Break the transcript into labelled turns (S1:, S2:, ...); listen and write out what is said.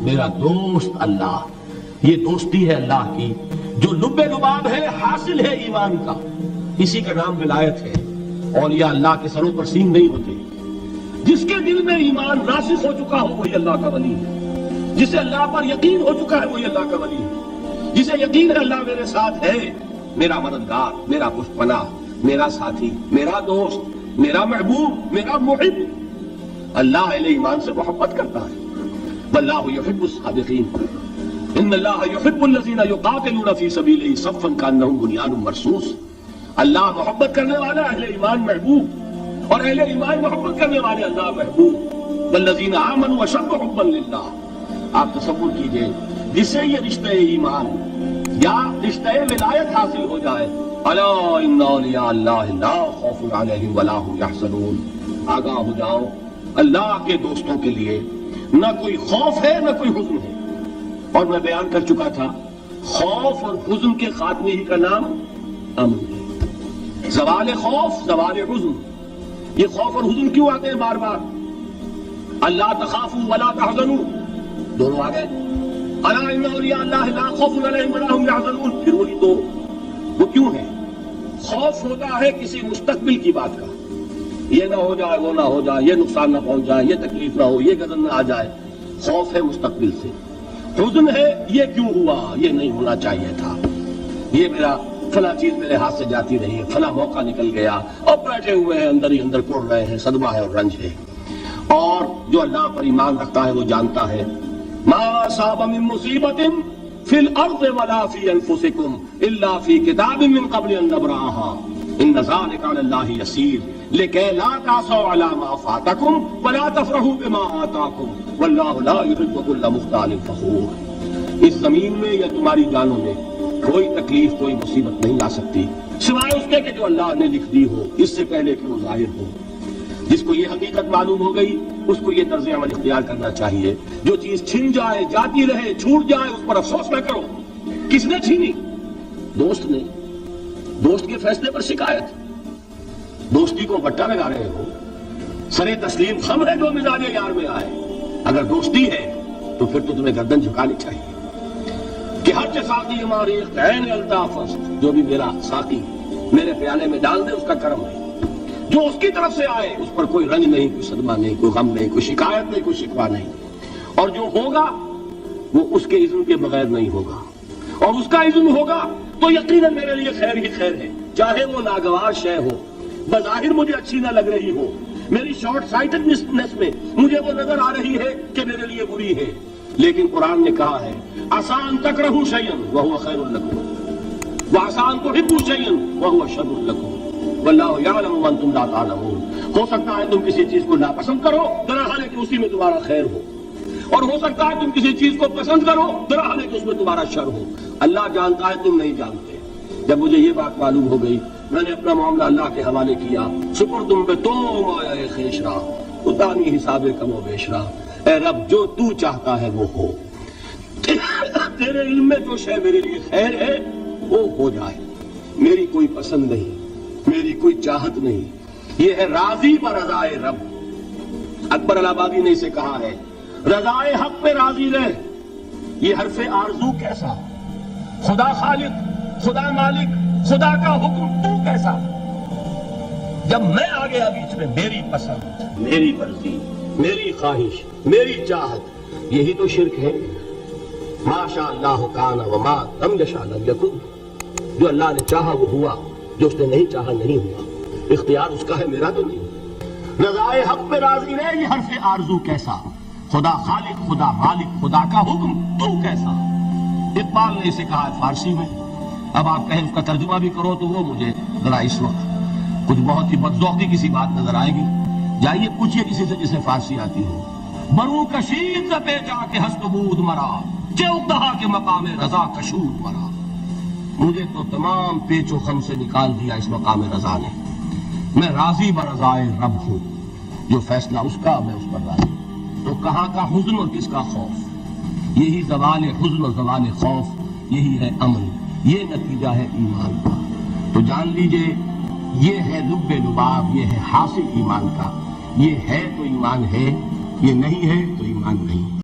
S1: میرا دوست اللہ. یہ دوستی ہے اللہ کی جو لب لباب ہے، حاصل ہے ایمان کا. اسی کا نام ولایت ہے. اولیاء اللہ کے سروں پر سینگ نہیں ہوتے. جس کے دل میں ایمان راسخ ہو چکا ہو وہی اللہ کا ولی ہے. جسے اللہ پر یقین ہو چکا ہے وہی اللہ کا ولی ہے. جسے یقین ہے اللہ میرے ساتھ ہے، میرا مددگار، میرا پشت پناہ، میرا ساتھی، میرا دوست، میرا محبوب، میرا محب. اللہ اہل ایمان سے محبت کرتا ہے. واللہ یحب الصادقین. ان اللہ یحب الذین یقاتلون فی سبیلہ صفا کانہم بنیان مرصوص. اللہ محبت کرنے والا اہل ایمان محبوب، اور اہل ایمان محبت کرنے والے اللہ محبوب. والذین آمنوا اشد حبا للہ. آپ تصور کیجئے جسے یہ رشتہ ایمان یا رشتہ ولایت حاصل ہو جائے، الا ان اولیاء اللہ لا خوف علیہم ولا هم یحزنون. آگاہ ہو جاؤ، اللہ کے دوستوں کے لیے نہ کوئی خوف ہے نہ کوئی حزن ہے. اور میں بیان کر چکا تھا خوف اور حزن کے خاتمے ہی کا نام امن ہے. زوال خوف، زوال حزن. یہ خوف اور حزن کیوں آتے ہیں بار بار؟ اللہ تخافوا ولا تحزنوا، دونوں آ گئے. الا ان اولیاء اللہ لا خوف علیہم ولا هم یحزنون، پھر وہی دو. وہ کیوں ہے؟ خوف ہوتا ہے کسی مستقبل کی بات کا، یہ نہ ہو جائے، وہ نہ ہو جائے، یہ نقصان نہ پہنچ جائے، یہ تکلیف نہ ہو، یہ غضب نہ آ جائے. خوف ہے مستقبل سے. حزن ہے یہ کیوں ہوا، یہ نہیں ہونا چاہیے تھا، یہ میرا فلاں چیز میرے ہاتھ سے جاتی رہی ہے، فلاں موقع نکل گیا، اور بیٹھے ہوئے ہیں اندر ہی اندر کوڑ رہے ہیں. صدمہ ہے اور رنج ہے. اور جو اللہ پر ایمان رکھتا ہے وہ جانتا ہے ما اصاب من مصیبت فی الارض ولا فی انفسکم الا فی کتاب من قبل ان نبرأها ان ذلک علی اللہ یسیر لکی لا تعصوا علی ما فاتکم ولا تفرحوا بما آتاکم واللہ لا یحب کل مختال فخور. اس زمین میں یا تمہاری جانوں میں کوئی تکلیف، کوئی مصیبت نہیں آ سکتی سوائے اس کے کہ جو اللہ نے لکھ دی ہو اس سے پہلے کہ وہ ظاہر ہو. جس کو یہ حقیقت معلوم ہو گئی اس کو یہ طرز عمل اختیار کرنا چاہیے. جو چیز چھن جائے، جاتی رہے، چھوٹ جائے، اس پر افسوس نہ کرو. کس نے چھینی؟ دوست نے. دوست کے فیصلے پر شکایت. دوستی کو بٹا لگا رہے ہو. سرے تسلیم خم ہے جو مزاج یار میں آئے. اگر دوستی ہے تو پھر تو تمہیں گردن جھکانی چاہیے کہ ہر ساقی ہماری عین الطاف، جو بھی میرا ساقی میرے پیالے میں ڈال دے اس کا کرم ہے. جو اس کی طرف سے آئے اس پر کوئی رنج نہیں، کوئی صدمہ نہیں، کوئی غم نہیں، کوئی شکایت نہیں، کوئی شکوہ نہیں. اور جو ہوگا وہ اس کے اذن کے بغیر نہیں ہوگا، اور اس کا اذن ہوگا تو یقیناً میرے لیے خیر ہی خیر ہے. چاہے وہ ناگوار شے ہو، بظاہر مجھے اچھی نہ لگ رہی ہو، میری شارٹ سائٹڈنس میں مجھے وہ نظر آ رہی ہے کہ میرے لیے بری ہے، لیکن قرآن نے کہا ہے عسیٰ ان تکرہوا شیئا وہو خیر لکم وعسیٰ ان تحبوا شیئا وہو شر لکم واللہ یعلم وانتم لا تعلمون. ہو سکتا ہے تم کسی چیز کو ناپسند کرو درحال کہ اسی میں تمہارا خیر ہو، اور ہو سکتا ہے تم کسی چیز کو پسند کرو درحال کہ اس میں تمہارا شر ہو. اللہ جانتا ہے، تم نہیں جانتے. جب مجھے یہ بات معلوم ہو گئی میں نے اپنا معاملہ اللہ کے حوالے کیا. سپردم پہ تو مایا خیش راہ اتانی حساب کم و بیش راہ. اے رب جو تو چاہتا ہے وہ ہو. تیرے علم میں جو شے میرے لیے خیر ہے وہ ہو جائے. میری کوئی پسند نہیں، میری کوئی چاہت نہیں. یہ ہے راضی برضائے رب. اکبر الہآبادی نے اسے کہا ہے رضائے حق پہ راضی رہ. یہ حرف آرزو کیسا؟ خدا خالق، خدا مالک، خدا کا حکم تو کیسا؟ جب میں آ گیا بیچ میں میری پسند، میری مرضی، میری خواہش، میری چاہت، یہی تو شرک ہے. ما شاء اللہ کان وما لم یشاء لم یکن. جو اللہ نے چاہا وہ ہوا، جو اس نے نہیں چاہا نہیں ہوا. اختیار اس کا ہے، میرا تو نہیں. رضائے حق پہ راضی رہے، یہ حرف آرزو کیسا؟ خدا خالق، خدا مالک، خدا کا حکم تو کیسا؟ اقبال نے اسے کہا ہے فارسی میں. اب آپ کہیں اس کا ترجمہ بھی کرو تو وہ مجھے ذرا اس وقت کچھ بہت ہی بدذوقی کسی بات نظر آئے گی. جائیے پوچھئے کسی سے جسے فارسی آتی ہو. برو کشید پہ جا کے ہست بود مرا چے اقتہا کے مقام رضا کشود مرا. مجھے تو تمام پیچ و خم سے نکال دیا اس مقام رضا نے. میں راضی برضائے رب ہوں، جو فیصلہ اس کا میں اس پر راضی. تو کہاں کا حزن اور کس کا خوف؟ یہی زوال حزن اور زوال خوف، یہی ہے امن، یہ نتیجہ ہے ایمان کا. تو جان لیجئے یہ ہے لب لباب، یہ ہے حاصل ایمان کا. یہ ہے تو ایمان ہے، یہ نہیں ہے تو ایمان نہیں.